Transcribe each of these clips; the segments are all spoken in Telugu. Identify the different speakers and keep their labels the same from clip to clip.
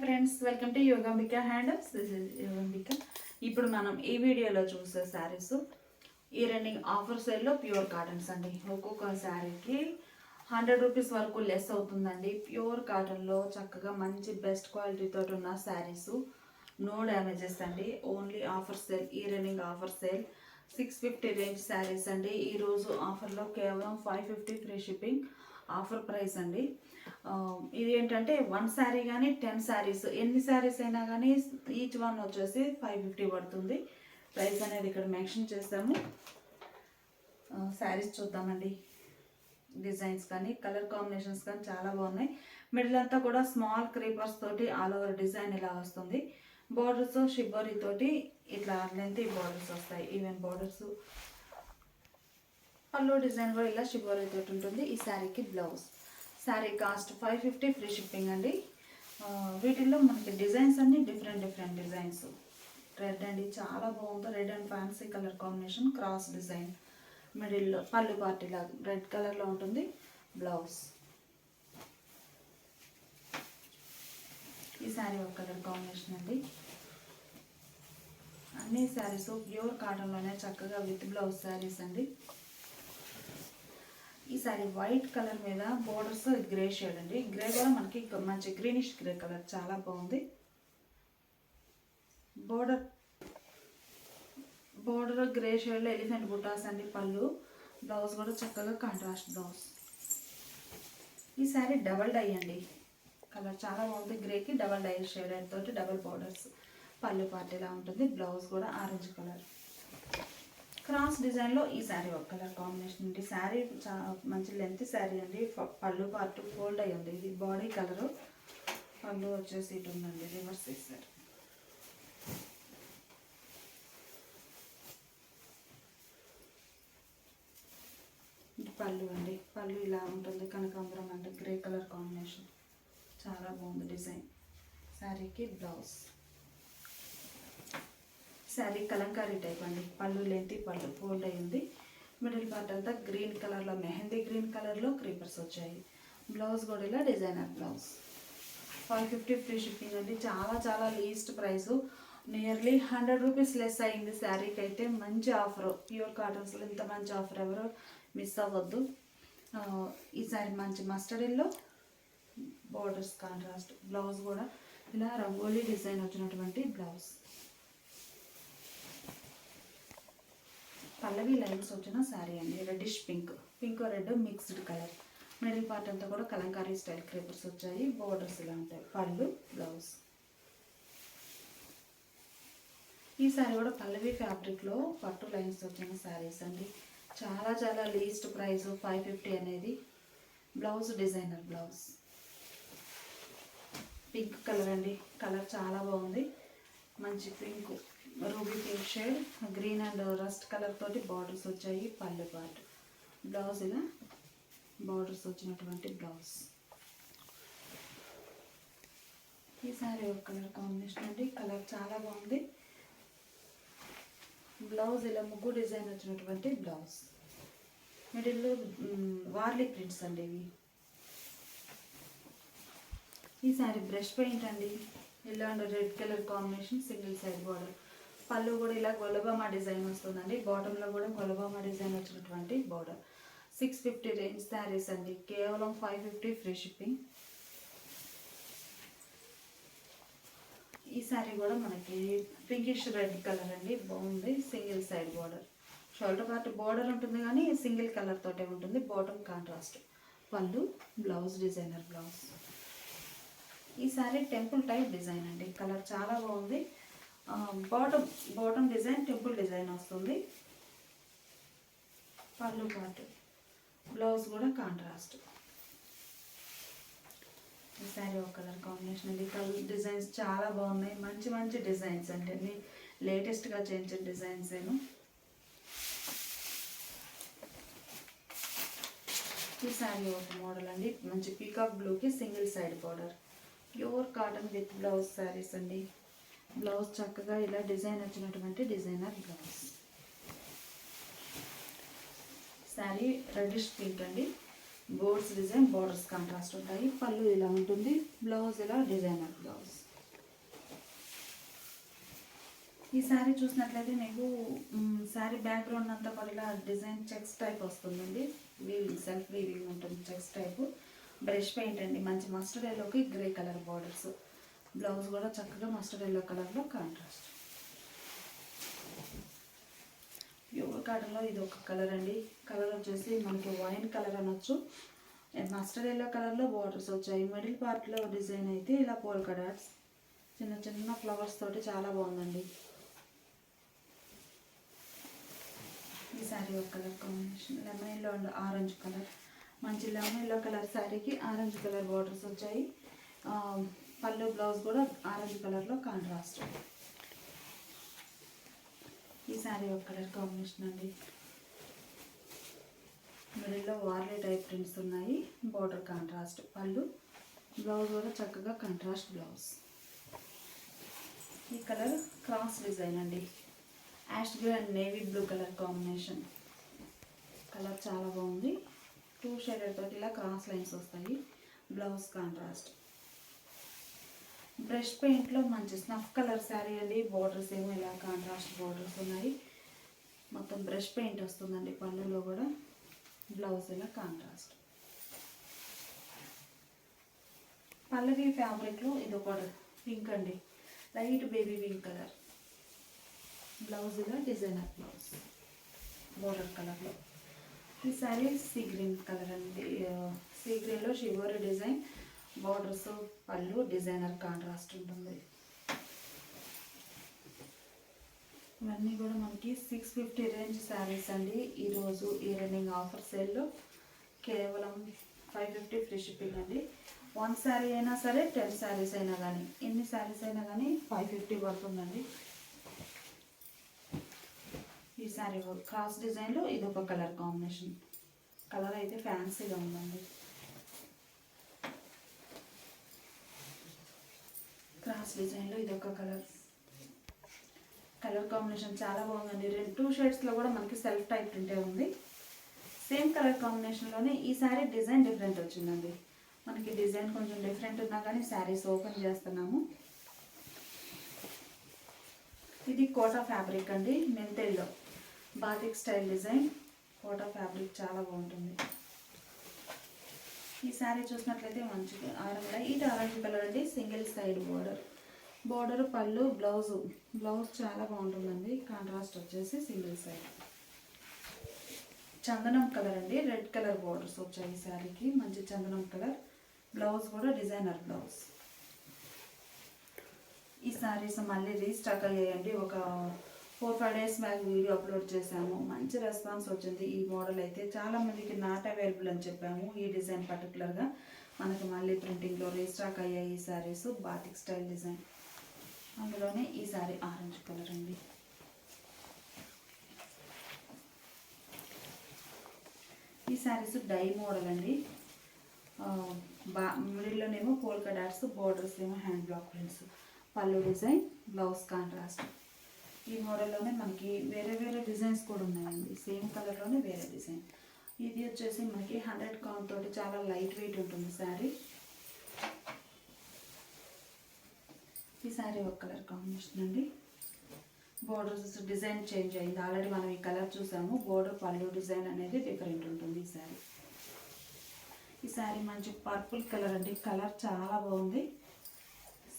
Speaker 1: Friends, welcome to Yogambika hands. This is Yogambika. ఇప్పుడు మనం ఈ వీడియోలో చూసే శారీస్ ఈ రన్నింగ్ ఆఫర్ సేల్లో ప్యూర్ కాటన్స్ అండి. ఒక్కొక్క శారీకి 100 రూపీస్ వరకు లెస్ అవుతుందండి. ప్యూర్ కాటన్లో చక్కగా మంచి బెస్ట్ క్వాలిటీతో ఉన్న శారీస్, నో డ్యామేజెస్ అండి. ఓన్లీ ఆఫర్ సేల్, ఈ running offer sale 650 range saris అండి. ఈరోజు ఆఫర్లో కేవలం 550 ఫ్రీ షిప్పింగ్ ఆఫర్ ప్రైస్ అండి. ఇది ఏంటంటే 1 శారీ కానీ 10 శారీస్, ఎన్ని శారీస్ అయినా కానీ ఈచ్ వన్ వచ్చేసి 550 పడుతుంది. ప్రైస్ అనేది ఇక్కడ మెన్షన్ చేస్తాము. శారీస్ చూద్దామండి. డిజైన్స్ కానీ కలర్ కాంబినేషన్స్ కానీ చాలా బాగున్నాయి. మిడిల్ అంతా కూడా స్మాల్ క్రీపర్స్ తోటి ఆల్ ఓవర్ డిజైన్ ఇలా వస్తుంది. బార్డర్స్ షిబ్బరీ తోటి ఇట్లా లెంతీ బార్డర్స్ వస్తాయి. ఈవెన్ బార్డర్స్, పళ్ళు డిజైన్ కూడా ఇలా షిబ్బరీ తోటి ఉంటుంది. ఈ శారీకి blouse. Sari cost 550 free shipping అండి. వీటిల్లో మనకి డిజైన్స్ అన్ని డిఫరెంట్ డిజైన్స్. రెడ్ అండి, చాలా బాగుంది. Red and fancy colour combination, cross design. మిడిల్లో పళ్ళు పార్టీలా రెడ్ కలర్లో ఉంటుంది. బ్లౌజ్. ఈ శారీ ఒక కలర్ కాంబినేషన్ అండి. అన్ని శారీస్ ప్యూర్ కాటన్లోనే చక్కగా విత్ బ్లౌజ్ శారీస్ అండి. ఈ సారీ వైట్ కలర్ మీద బోర్డర్స్ గ్రే షేడ్ అండి. గ్రే కూడా మనకి మంచి గ్రీనిష్ గ్రే కలర్, చాలా బాగుంది. బోర్డర్ గ్రే షేడ్లో ఎలిఫెంట్ బుటాస్ అండి. పళ్ళు, బ్లౌజ్ కూడా చక్కగా కాంట్రాస్ట్ బ్లౌజ్. ఈ సారీ డబల్ డై అండి. కలర్ చాలా బాగుంది. గ్రేకి డబల్ డై షేడ్ తోటి డబల్ బోర్డర్స్. పళ్ళు పార్టీలా ఉంటుంది. బ్లౌజ్ కూడా ఆరెంజ్ కలర్. క్రాస్ డిజైన్లో ఈ శారీ ఒక కలర్ కాంబినేషన్ అండి. శారీ మంచి లెంత్ శారీ అండి. పళ్ళు పార్ట్ ఫోల్డ్ అయ్యి ఉంది. ఇది బాడీ కలరు. పళ్ళు వచ్చేసి ఇటు ఉందండి, రివర్స్ చేశారు. పళ్ళు అండి. పళ్ళు ఇలా ఉంటుంది. కనకాంబరం అంటే గ్రే కలర్ కాంబినేషన్, చాలా బాగుంది డిజైన్. శారీకి బ్లౌజ్. శారీ కలంకారీ టైప్ అండి. పళ్ళు లెంతీ, పళ్ళు ఫోల్డ్ అయ్యింది. మిడిల్ పార్ట్ అంతా గ్రీన్ కలర్లో, మెహందీ గ్రీన్ కలర్లో క్రీపర్స్ వచ్చాయి. బ్లౌజ్ కూడా ఇలా డిజైనర్ బ్లౌజ్. 550 ఫ్రీ షిప్పింగ్ అండి. చాలా least price. Nearly 100 rupees less అయింది శారీకి అయితే. మంచి ఆఫర్. ప్యూర్ కాటన్స్లో ఇంత మంచి ఆఫర్ ఎవరు మిస్ అవ్వద్దు. ఈ శారీ మంచి mustard yellow, borders contrast. Blouse కూడా ఇలా రంగోలీ డిజైన్ వచ్చినటువంటి బ్లౌజ్. పల్లవి లైన్స్ వచ్చిన శారీ అండి. Reddish pink, pink red mixed colour. Middle part అంతా కూడా కలంకారీ స్టైల్ క్రేపర్స్ వచ్చాయి. బోర్డర్స్ ఇలా ఉంటాయి. పళ్ళు, బ్లౌజ్. ఈ శారీ కూడా పల్లవి ఫ్యాబ్రిక్లో పట్టు లైన్స్ వచ్చిన శారీస్ అండి. చాలా లీస్ట్ ప్రైస్ 550 అనేది. Blouse designer blouse. Pink colour అండి. కలర్ చాలా బాగుంది. మంచి pink, ruby pink shade, green and rust colour తోటి బార్డర్స్ వచ్చాయి. పళ్ళు పార్ట్. బ్లౌజ్ ఇలా బార్డర్స్ వచ్చినటువంటి బ్లౌజ్. ఈ సారీ ఒక కలర్ కాంబినేషన్ అండి. కలర్ చాలా బాగుంది. బ్లౌజ్ ఇలా ముగ్గు డిజైన్ వచ్చినటువంటి బ్లౌజ్. మిడిల్లో వార్లీ ప్రింట్స్ అండి ఇవి. ఈ సారీ బ్రష్ పెయింట్ అండి. ఇలా and red colour combination, single side border. పళ్ళు కూడా ఇలా గొలబామా డిజైన్ వస్తుందండి. బాటంలో కూడా గొలబామా డిజైన్ వచ్చినటువంటి బార్డర్. 650 రేంజ్ శారీస్ అండి. కేవలం 550 ఫ్రీ షిప్పింగ్. ఈ శారీ కూడా మనకి పింకిష్ రెడ్ కలర్ అండి. బాగుంది. Single side border. Shoulder part border ఉంటుంది కానీ సింగిల్ కలర్ తోటే ఉంటుంది. Bottom contrast. పళ్ళు, బ్లౌజ్ డిజైనర్ బ్లౌజ్. ఈ శారీ టెంపుల్ టైప్ డిజైన్ అండి. కలర్ చాలా బాగుంది. బాటమ్ డిజైన్ టెంపుల్ డిజైన్ వస్తుంది. పళ్ళు పార్ట్, బ్లౌజ్ కూడా కాంట్రాస్ట్. ఈ శారీ ఒక కలర్ కాంబినేషన్ అండి. కలర్ డిజైన్స్ చాలా బాగున్నాయి. మంచి డిజైన్స్ అంటే అన్ని లేటెస్ట్గా చేయించిన డిజైన్స్ ఏను. ఈ శారీ ఒక మోడల్ అండి. మంచి పీకాక్ బ్లూకి single side border. Pure cotton with blouse saris అండి. బ్లౌజ్ చక్కగా ఇలా డిజైన్ వచ్చినటువంటి designer blouse. Sari reddish pink అండి. బోర్డ్స్ డిజైన్, బోర్డర్స్ కాంట్రాస్ట్ ఉంటాయి. పళ్ళు ఇలా ఉంటుంది. బ్లౌజ్ ఇలా డిజైనర్ బ్లౌజ్. ఈ శారీ చూసినట్లయితే మీకు శారీ బ్యాక్గ్రౌండ్ అంతా కూడా ఇలా డిజైన్ చెక్స్ టైప్ వస్తుందండి. వీవింగ్ సెల్ఫ్ వీవింగ్ ఉంటుంది, చెక్స్ టైపు. బ్రష్ పెయింట్ అండి, మంచి మస్టర్డ్ ఎల్లోకి గ్రే కలర్ బార్డర్స్. బ్లౌజ్ కూడా చక్కగా మస్టర్డ్ ఎల్లో కలర్లో కాంట్రాస్ట్. ప్యూర్ కాటన్లో ఇది ఒక కలర్ అండి. కలర్ వచ్చేసి మనకి వైన్ కలర్ అనొచ్చు. మస్టర్డ్ ఎల్లో కలర్లో బార్డర్స్ వచ్చాయి. మిడిల్ పార్ట్లో డిజైన్ అయితే ఇలా పోల్కా డాట్స్ చిన్న చిన్న ఫ్లవర్స్ తోటి చాలా బాగుందండి. ఈ శారీ ఒక colour combination lemon yellow and orange colour. మంచి లెమన్ ఎల్లో కలర్ శారీకి ఆరెంజ్ కలర్ బార్డర్స్ వచ్చాయి. పళ్ళు బ్లౌజ్ కూడా ఆరెంజ్ కలర్లో కాంట్రాస్ట్. ఈ శారీ ఒక కలర్ కాంబినేషన్ అండి. మిడిల్లో వార్లీ టైప్ ప్రింట్స్ ఉన్నాయి. Border contrast. పళ్ళు బ్లౌజ్ కూడా చక్కగా కాంట్రాస్ట్ బ్లౌజ్. ఈ కలర్ క్రాస్ డిజైన్ అండి. Ash grey and navy blue colour combination. Colour చాలా బాగుంది. 2 షేడెడ్ తోటి ఇలా క్రాస్ లైన్స్ వస్తాయి. Blouse contrast. బ్రష్ పెయింట్లో మంచి స్నఫ్ కలర్ శారీ అండి. బార్డర్స్ ఏమో ఇలా కాంట్రాస్ట్ బార్డర్స్ ఉన్నాయి. మొత్తం బ్రష్ పెయింట్ వస్తుందండి పళ్ళులో కూడా. బ్లౌజ్ ఇలా కాంట్రాస్ట్. పల్లవి ఫ్యాబ్రిక్లో ఇది ఒక పింక్ అండి, light baby pink colour. Blouse ఇలా డిజైనర్ బ్లౌజ్ బోర్డర్ కలర్లో. ఈ శారీ సీ గ్రీన్ కలర్ అండి. సీ గ్రీన్లో షివోరీ డిజైన్ బార్డర్స్, పళ్ళు డిజైనర్ కాంట్రాస్ట్ ఉంటుంది. ఇవన్నీ కూడా మనకి 650 రేంజ్ శారీస్ అండి. ఈరోజు ఈ రన్నింగ్ ఆఫర్ సేల్లో కేవలం 550 ఫ్రీ షిప్పింగ్ అండి. 1 శారీ అయినా సరే 10 శారీస్ అయినా కానీ, ఎన్ని శారీస్ అయినా కానీ 550 పడుతుందండి. ఈ శారీ క్రాస్ డిజైన్లో ఇది ఒక కలర్ కాంబినేషన్. కలర్ అయితే ఫ్యాన్సీగా ఉందండి. క్రాస్ డిజైన్లో ఇది ఒక కలర్ కాంబినేషన్ చాలా బాగుందండి. 2 షేడ్స్లో కూడా మనకి సెల్ఫ్ టైప్ ప్రింటే ఉంది. సేమ్ కలర్ కాంబినేషన్లోనే ఈ శారీ డిజైన్ డిఫరెంట్ వచ్చిందండి. మనకి డిజైన్ కొంచెం డిఫరెంట్ ఉన్నా కానీ శారీస్ ఓపెన్ చేస్తున్నాము. ఇది కోటా ఫ్యాబ్రిక్ అండి. మెంతెల్లో batik style design. Kota fabric చాలా బాగుంటుంది. ఈ శారీ చూసినట్లయితే మంచిగా లైట్ ఆరెంజ్ కలర్ అండి. సింగిల్ సైడ్ బోర్డర్ పళ్ళు బ్లౌజ్ చాలా బాగుంటుందండి. కాంట్రాస్ట్ వచ్చేసి సింగిల్ సైడ్. చందనం కలర్ అండి. రెడ్ కలర్ బోర్డర్స్ వచ్చాయి ఈ శారీకి. మంచి చందనం కలర్. బ్లౌజ్ కూడా డిజైనర్ బ్లౌజ్. ఈ శారీస్ మళ్ళీ రీస్టాక్ అయ్యాయండి. ఒక 4-5 డేస్ బ్యాక్ వీడియో అప్లోడ్ చేశాము. మంచి రెస్పాన్స్ వచ్చింది. ఈ మోడల్ అయితే చాలామందికి నాట్ అవైలబుల్ అని చెప్పాము. ఈ డిజైన్ పర్టికులర్గా మనకి మళ్ళీ ప్రింటింగ్లో రీస్టాక్ అయ్యాయి ఈ శారీస్. Batik style design. అందులోనే ఈ శారీ ఆరెంజ్ కలర్ అండి. ఈ శారీస్ డై మోడల్ అండి. మిడిల్లోనేమో పోల్కా డాట్స్, బోర్డర్స్ ఏమో హ్యాండ్ బ్లాక్ ప్రింట్స్. పళ్ళు డిజైన్, బ్లౌజ్ కాంట్రాస్ట్. ఈ మోడల్లోనే మనకి వేరే వేరే డిజైన్స్ కూడా ఉన్నాయండి. సేమ్ కలర్లోనే వేరే డిజైన్. ఇది వచ్చేసి మనకి 100 కౌంట్ తోటి చాలా లైట్ వెయిట్ ఉంటుంది శారీ. ఈ శారీ ఒక కలర్ కాంబినేషన్ అండి. బోర్డర్స్ డిజైన్ చేంజ్ అయింది. ఆల్రెడీ మనం ఈ కలర్ చూసాము. బోర్డర్ పళ్ళు డిజైన్ అనేది డిఫరెంట్ ఉంటుంది ఈ శారీ. ఈ శారీ మంచి పర్పుల్ కలర్ అండి. కలర్ చాలా బాగుంది.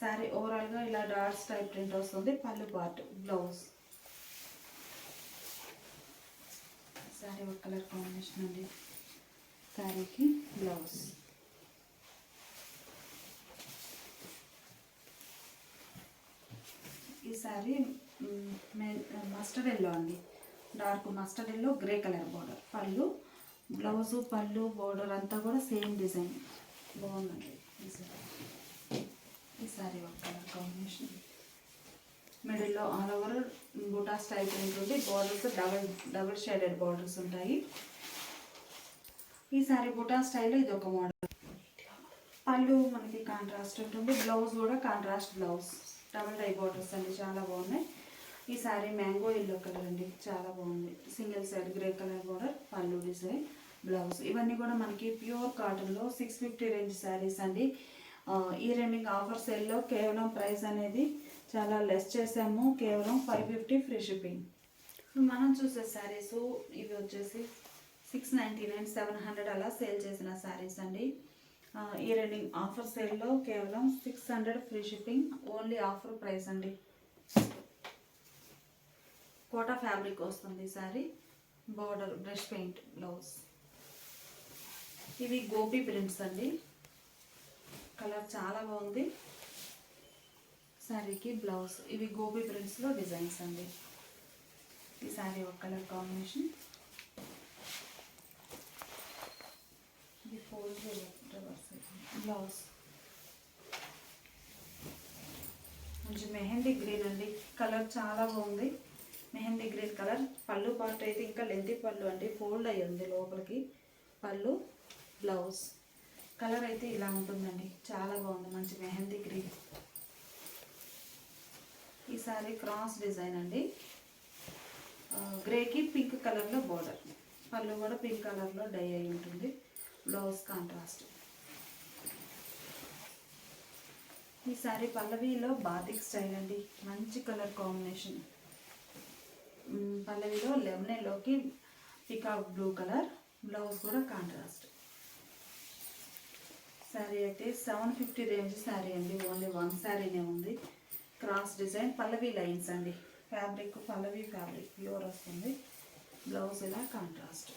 Speaker 1: శారీ ఓవరాల్గా ఇలా డాట్స్ టైప్ ప్రింట్ వస్తుంది. పళ్ళు పార్ట్, బ్లౌజ్. శారీ ఒక కలర్ కాంబినేషన్ అండి. శారీకి బ్లౌజ్. ఈ శారీ మస్టర్డ్ ఎల్లో అండి. Dark mustard yellow, grey colour border. పళ్ళు బ్లౌజు, పళ్ళు బార్డర్ అంతా కూడా సేమ్ డిజైన్. బాగుందండి ఈ శారీ. ఈ శారీ ఒక కలర్ కాంబినేషన్. మిడిల్లో ఆల్ ఓవర్ బూటా స్టైల్ ఉంటుంది. బార్డర్స్ డబుల్ షేడెడ్ బార్డర్స్ ఉంటాయి. ఈ శారీ బూటా స్టైల్లో ఇది ఒక మోడల్. పళ్ళు మనకి కాంట్రాస్ట్ ఉంటుంది. బ్లౌజ్ కూడా contrast blouse. Double tie borders అండి, చాలా బాగున్నాయి. ఈ శారీ మ్యాంగో ఎల్లో కలర్ అండి, చాలా బాగుంది. Single side grey colour border, పళ్ళు డిజైన్, బ్లౌజ్. ఇవన్నీ కూడా మనకి ప్యూర్ కాటన్లో 650 రేంజ్ శారీస్ అండి. ఈ రెండింగ్ ఆఫర్ సేల్లో కేవలం ప్రైస్ అనేది చాలా లెస్ చేసాము, కేవలం 550 ఫ్రీ షిప్పింగ్. మనం చూసే శారీస్ ఇవి వచ్చేసి 699, 700 అలా సేల్ చేసిన శారీస్ అండి. ఈ రెండింగ్ ఆఫర్ సేల్లో కేవలం 600 free shipping, only offer price అండి. కోటా ఫ్యాబ్రిక్ వస్తుంది sari, border brush paint blouse. ఇవి గోపి ప్రింట్స్ అండి, కలర్ చాలా బాగుంది. శారీకి బ్లౌజ్ ఇవి గోపి ప్రింట్స్లో డిజైన్స్ అండి. ఈ శారీ ఒక కలర్ కాంబినేషన్. ఇది ఫోల్డ్ రివర్స్ బ్లౌజ్. మంచి మెహందీ గ్రీన్ అండి, కలర్ చాలా బాగుంది. Mehndi green colour. పళ్ళు పార్ట్ అయితే ఇంకా లెంతీ పళ్ళు అండి, ఫోల్డ్ అయ్యి ఉంది లోపలికి పళ్ళు. బ్లౌజ్ కలర్ అయితే ఇలా ఉంటుందండి, చాలా బాగుంది, మంచి మెహందీ గ్రీన్. ఈ సారీ క్రాస్ డిజైన్ అండి, గ్రేకి పింక్ కలర్లో బార్డర్, పళ్ళు కూడా పింక్ కలర్లో డై అయి ఉంటుంది. Blouse contrast. ఈ సారీ పల్లవిలో బాతిక్ స్టైల్ అండి, మంచి కలర్ కాంబినేషన్. పల్లవిలో లెమనేలోకి పికాక్ బ్లూ కలర్, బ్లౌజ్ కూడా కాంట్రాస్ట్. శారీ అయితే 750 రేంజ్ శారీ అండి, ఓన్లీ వన్ శారీనే ఉంది. క్రాస్ డిజైన్ పల్లవి లైన్స్ అండి, ఫ్యాబ్రిక్ పల్లవి ఫ్యాబ్రిక్ ప్యూర్ వస్తుంది. బ్లౌజ్ ఇలా కాంట్రాస్ట్.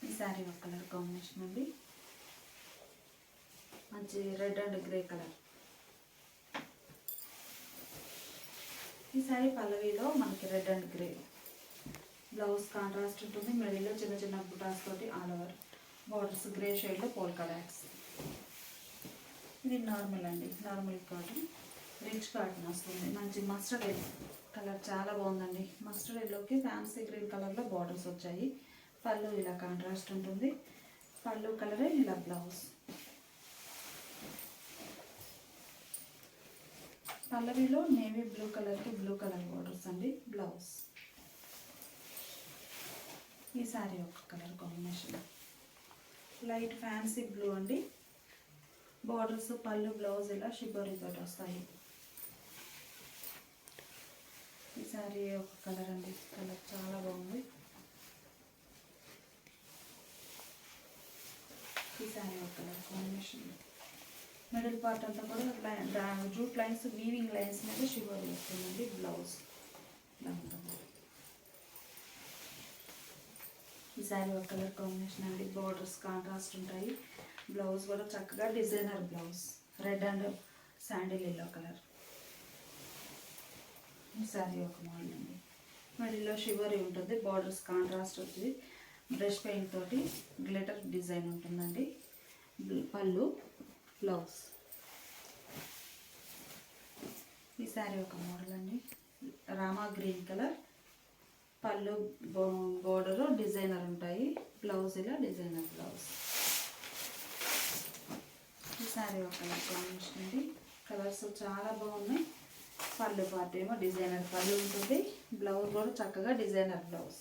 Speaker 1: ఈ శారీ ఒక కలర్ కాంబినేషన్ అండి, మంచి రెడ్ అండ్ గ్రే కలర్. ఈ శారీ పల్లవిలో మనకి red and grey, blouse contrast ఉంటుంది. మిడిల్లో చిన్న చిన్న బుటాస్ తోటి ఆల్ ఓవర్ బార్డర్స్, గ్రే షేడ్లో పోల్కా డాట్స్. ఇది నార్మల్ అండి, నార్మల్ కాటన్, రిచ్ కాటన్ వస్తుంది. మంచి మస్టర్డ్ ఎల్లో కలర్ చాలా బాగుందండి. మస్టర్డ్ ఎల్లోకి ఫ్యాన్సీ గ్రీన్ కలర్లో బార్డర్స్ వచ్చాయి. పళ్ళు ఇలా కాంట్రాస్ట్ ఉంటుంది, పళ్ళు కలరే ఇలా బ్లౌజ్. పల్లవిలో నేవీ బ్లూ కలర్కి బ్లూ కలర్ బార్డర్స్ అండి. బ్లౌజ్. ఈ సారీ ఒక colour combination, light fancy blue అండి. బార్డర్స్ పళ్ళు బ్లౌజ్ ఇలా షిబోరీతో వస్తాయి. ఈ సారీ ఒక కలర్ అండి, కలర్ చాలా బాగుంది. ఈ సారీ ఒక కలర్ కాంబినేషన్. మిడిల్ పార్ట్ అంతా కూడా జూట్ లైన్స్, వీవింగ్ లైన్స్ మీద షిబోరీ వస్తుందండి. బ్లౌజ్ ఇలా ఉంటుంది. ఈ సారీ ఒక కలర్ కాంబినేషన్ అండి, బార్డర్స్ కాంట్రాస్ట్ ఉంటాయి. బ్లౌజ్ కూడా చక్కగా designer blouse, red and sandal yellow colour. ఈ సారీ ఒక మోడల్ అండి, మిడిల్లో షివరీ ఉంటుంది, బార్డర్స్ కాంట్రాస్ట్ ఉంటుంది. బ్రష్ పెయింట్ తోటి గ్లిటర్ డిజైన్ ఉంటుందండి. పళ్ళు బ్లౌజ్. ఈ సారీ ఒక మోడల్ అండి, రామా గ్రీన్ కలర్. పళ్ళు బోర్డర్ డిజైనర్ ఉంటాయి, బ్లౌజ్ ఇలా డిజైనర్ బ్లౌజ్. ఈ సారీ ఒక కలర్ కాంబినేషన్ అండి, కలర్స్ చాలా బాగున్నాయి. పళ్ళు పార్ట్ ఏమో డిజైనర్ పళ్ళు ఉంటుంది, బ్లౌజ్ కూడా చక్కగా డిజైనర్ బ్లౌజ్.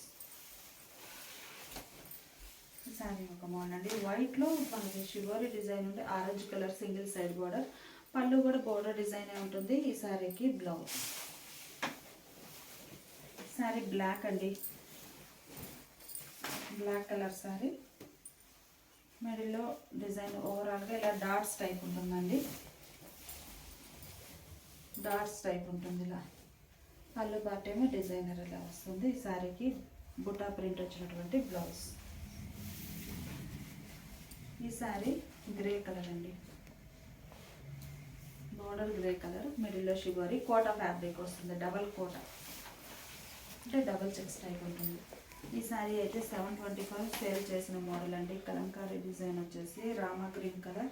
Speaker 1: ఈ సారీ ఒక మోడల్ అండి, వైట్లో మనకి షివరీ డిజైన్ ఉంటే orange colour single side border, పళ్ళు కూడా బోర్డర్ డిజైన్ ఉంటుంది. ఈ సారీకి బ్లౌజ్. సారీ బ్లాక్ అండి, బ్లాక్ కలర్ సారీ. మిడిల్లో డిజైన్ ఓవరాల్గా ఇలా డాట్స్ టైప్ ఉంటుందండి, డాట్స్ టైప్ ఉంటుంది ఇలా. పళ్ళు పార్ట్ ఏమో డిజైనర్ ఇలా వస్తుంది. ఈ సారీకి బుటా ప్రింట్ వచ్చినటువంటి బ్లౌజ్. ఈ సారీ గ్రే కలర్ అండి, బోర్డర్ గ్రే కలర్, మిడిల్లో షిబోరీ, కోటా ఫ్యాబ్రిక్ వస్తుంది, డబల్ కోటా అంటే డబల్ చెక్స్ టైప్ ఉంటుంది. ఈ శారీ అయితే 725 సేల్ చేసిన మోడల్ అండి. కలంకారీ డిజైన్ వచ్చేసి రామా గ్రీన్ కలర్.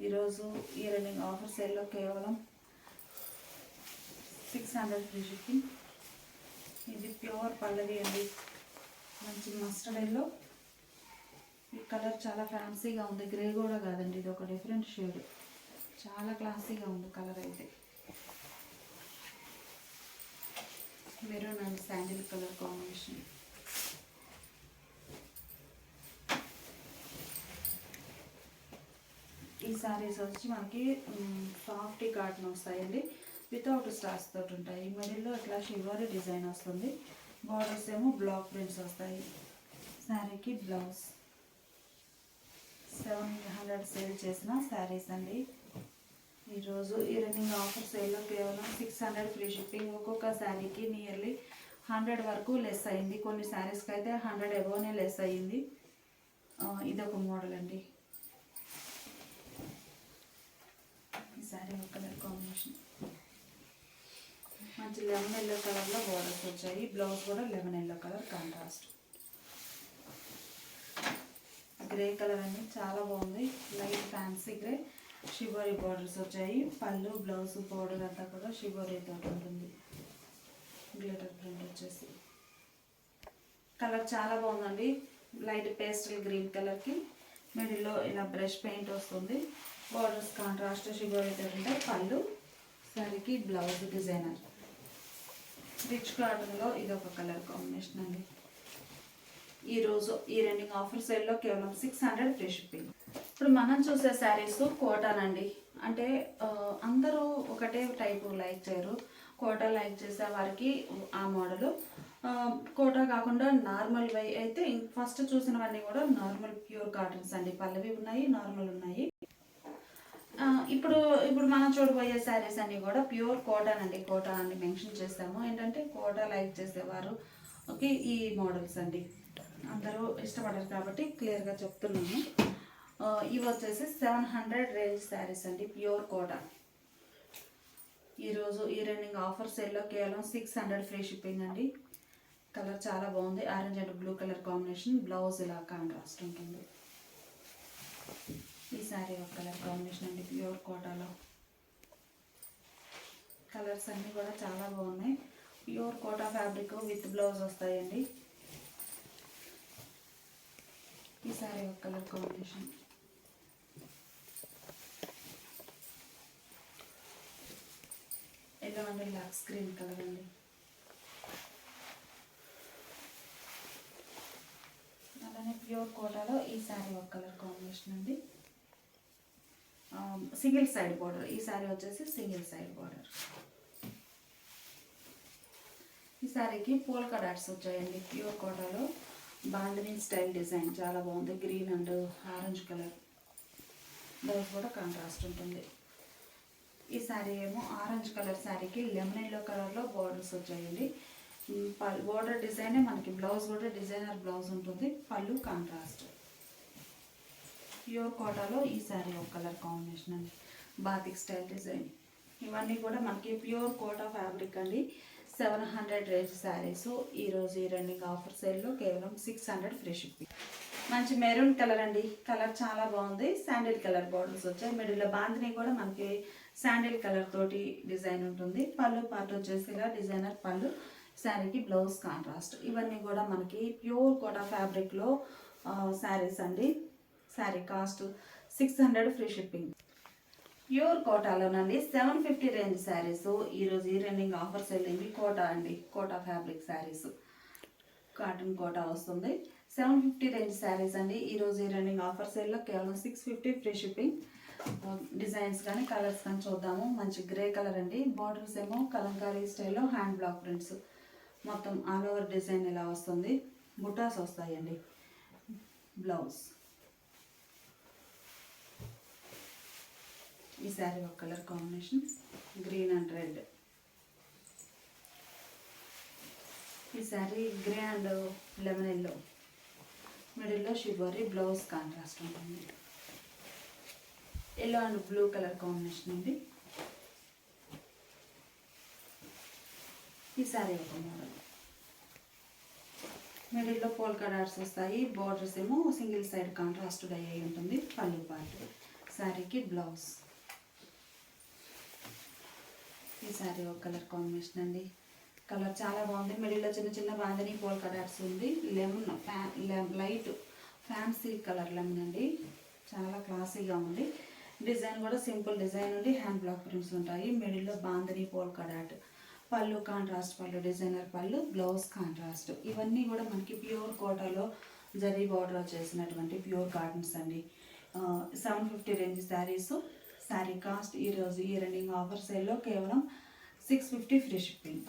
Speaker 1: ఈరోజు ఈ రన్నింగ్ ఆఫర్ సేల్లో కేవలం 600 ఫ్రీ షిప్పింగ్. ఇది ప్యూర్ పల్లవి అండి, మంచి మస్టర్డ్ ఎల్లో. ఈ కలర్ చాలా ఫ్యాన్సీగా ఉంది, గ్రే కూడా కాదండి, ఇది ఒక డిఫరెంట్ షేడ్, చాలా క్లాసీగా ఉంది కలర్ అయితే. Maroon and sandal colour combination. ఈ శారీస్ వచ్చి మనకి సాఫ్ట్ కాటన్ వస్తాయండి, వితౌట్ స్టార్స్ తోటి ఉంటాయి. మిడిల్లో ఇట్లా షివరీ డిజైన్ వస్తుంది, బార్డర్స్ ఏమో బ్లాక్ ప్రింట్స్ వస్తాయి. శారీకి బ్లౌజ్ 700 సేల్ చేసిన శారీస్ అండి. ఈరోజు ఈ రన్నింగ్ ఆఫర్ సేల్లో కేవలం 600 ఫ్రీ షిప్పింగ్. ఒక్కొక్క శారీకి నియర్లీ 100 వరకు లెస్ అయింది, కొన్ని శారీస్కి అయితే 100 అబోవ్నే లెస్ అయ్యింది. ఇదొక మోడల్ అండి. ఈ శారీ ఒక కలర్ కాంబినేషన్ మంచి లెమన్ ఎల్లో కలర్లో బోర్డర్స్ వచ్చాయి. బ్లౌజ్ కూడా lemon yellow colour contrast. Grey colour అండి, చాలా బాగుంది, light fancy grey, shibori borders వచ్చాయి. పళ్ళు బ్లౌజ్ బోర్డర్ అంతా కూడా షిబోరీ తోటి ఉంటుంది. గ్లిటర్ ప్రింట్ వచ్చేసి కలర్ చాలా బాగుందండి, లైట్ పేస్టల్ గ్రీన్ కలర్కి మిడిల్లో ఇలా బ్రష్ పెయింట్ వస్తుంది. బార్డర్స్ కాంట్రాస్ట్ షిబోరీ తోటి ఉంటాయి. పళ్ళు, శారీకి బ్లౌజ్ డిజైనర్ రిచ్ కాటన్లో ఇదొక కలర్ కాంబినేషన్ అండి. ఈరోజు ఈ రన్నింగ్ ఆఫర్ సేల్లో కేవలం 600 ఫ్రీ షిప్పింగ్. ఇప్పుడు మనం చూసే శారీస్ కోటాన్ అండి. అంటే అందరూ ఒకటే టైపు లైక్ చేయరు, కోటా లైక్ చేసే వారికి ఆ మోడలు. కోటా కాకుండా నార్మల్ వై అయితే ఫస్ట్ చూసినవన్నీ కూడా నార్మల్ ప్యూర్ కాటన్స్ అండి. పల్లవి ఉన్నాయి, నార్మల్ ఉన్నాయి. ఇప్పుడు మనం చూడబోయే శారీస్ అన్నీ కూడా ప్యూర్ కోటాన్ అండి. కోటా అని మెన్షన్ చేస్తాము, ఏంటంటే కోటా లైక్ చేసేవారు ఓకే ఈ మోడల్స్ అండి. అందరూ ఇష్టపడరు కాబట్టి క్లియర్గా చెప్తున్నాను. ఇవి వచ్చేసి 700 రేంజ్ శారీస్ అండి, ప్యూర్ కోటా. ఈరోజు ఈ రన్నింగ్ ఆఫర్ సేల్లో కేవలం 600 ఫ్రీ షిప్పింగ్ అండి. కలర్ చాలా బాగుంది, orange and blue colour combination. Blouse ఇలా కాంట్రాస్ట్ ఉంటుంది. ఈ శారీ ఒక కలర్ కాంబినేషన్ అండి, ప్యూర్ కోటాలో. కలర్స్ అన్నీ కూడా చాలా బాగున్నాయి. Pure Kota fabric with blouse వస్తాయండి. ఈ శారీ ఒక colour combination. Yellow and lax green colour అండి. అలానే ప్యూర్ కోటాలో ఈ శారీ ఒక కలర్ కాంబినేషన్ అండి. సింగిల్ సైడ్ బార్డర్, ఈ శారీ వచ్చేసి సింగిల్ సైడ్ బార్డర్. ఈ శారీకి పోల్కా డాట్స్ వచ్చాయండి, ప్యూర్ కోటాలో. బాందినీ స్టైల్ డిజైన్ చాలా బాగుంది, green and orange colour. Blouse కూడా కాంట్రాస్ట్ ఉంటుంది. ఈ శారీ ఏమో ఆరెంజ్ కలర్ శారీకి లెమన్ ఎల్లో కలర్లో బార్డర్స్ వచ్చాయండి. బార్డర్ డిజైనే మనకి బ్లౌజ్ కూడా డిజైనర్ బ్లౌజ్ ఉంటుంది. పళ్ళు కాంట్రాస్ట్. ప్యూర్ కోటాలో ఈ శారీ ఒక కలర్ కాంబినేషన్ అండి, బాతిక్ స్టైల్ డిజైన్. ఇవన్నీ కూడా మనకి ప్యూర్ కోటా ఫ్యాబ్రిక్ అండి. 700 రేంజ్ శారీస్ ఈరోజు ఈ రన్నింగ్ ఆఫర్ సేల్లో కేవలం 600 ఫ్రీ షిప్పింగ్. మంచి మెరూన్ కలర్ అండి, కలర్ చాలా బాగుంది. శాండిల్ కలర్ బార్డర్స్ వచ్చాయి. మిడిల్లో బాందిని కూడా మనకి శాండిల్ కలర్ తోటి డిజైన్ ఉంటుంది. పళ్ళు పార్ట్ వచ్చేసి ఇలా డిజైనర్ పళ్ళు, శారీకి బ్లౌజ్ కాంట్రాస్ట్. ఇవన్నీ కూడా మనకి ప్యూర్ కోటా ఫ్యాబ్రిక్లో శారీస్ అండి. Sari cost 600 free shipping. Pure కోటాలోనండి 750 రేంజ్ శారీస్ ఈరోజు ఈ రన్నింగ్ ఆఫర్ సేల్. ఇవి కోటా అండి, కోటా ఫ్యాబ్రిక్ శారీస్, కాటన్ కోటా వస్తుంది. 750 రేంజ్ శారీస్ అండి. ఈరోజు ఈ రన్నింగ్ ఆఫర్ సేల్లో కేవలం 650 ఫ్రీ షిప్పింగ్. డిజైన్స్ కానీ కలర్స్ కానీ చూద్దాము. మంచి గ్రే కలర్ అండి, బార్డర్స్ ఏమో కలంకారీ స్టైల్లో హ్యాండ్ బ్లాక్ ప్రింట్స్, మొత్తం ఆల్ ఓవర్ డిజైన్ ఇలా వస్తుంది. బుటాస్ వస్తాయండి. బ్లౌజ్. ఈ శారీ ఒక colour combination green and red. ఈ sari grey and lemon yellow, మిడిల్లో షిబోరీ, బ్లౌజ్ కాంట్రాస్ట్ ఉంటుంది. Yellow and blue colour combination అండి. ఈ శారీ ఒక మోడల్. మిడిల్లో పోల్కా డాట్స్ వస్తాయి. బార్డర్స్ ఏమో సింగిల్ సైడ్ కాంట్రాస్ట్ డై అయి ఉంటుంది. పళ్ళు పార్ట్, శారీకి బ్లౌజ్. ఈ శారీ ఒక కలర్ కాంబినేషన్ అండి, కలర్ చాలా బాగుంది. మిడిల్లో చిన్న చిన్న బాందిని పోల్కా డాట్స్ ఉంది. లైట్ ఫ్యాన్సీ కలర్ లెమన్ అండి, చాలా క్లాసీగా ఉంది. డిజైన్ కూడా సింపుల్ డిజైన్ ఉండి హ్యాండ్ బ్లాక్ ప్రింట్స్ ఉంటాయి. మిడిల్లో బాందిని పోల్కా డాట్, పళ్ళు కాంట్రాస్ట్ పళ్ళు, డిజైనర్ పళ్ళు, బ్లౌజ్ కాంట్రాస్ట్. ఇవన్నీ కూడా మనకి ప్యూర్ కోటాలో జరీ బార్డర్ చేసినటువంటి ప్యూర్ కాటన్స్ అండి. 750 రేంజ్ శారీస్. శారీ కాస్ట్ ఈరోజు ఈ రన్నింగ్ ఆఫర్ సేల్లో కేవలం 650 ఫ్రీ షిప్పింగ్.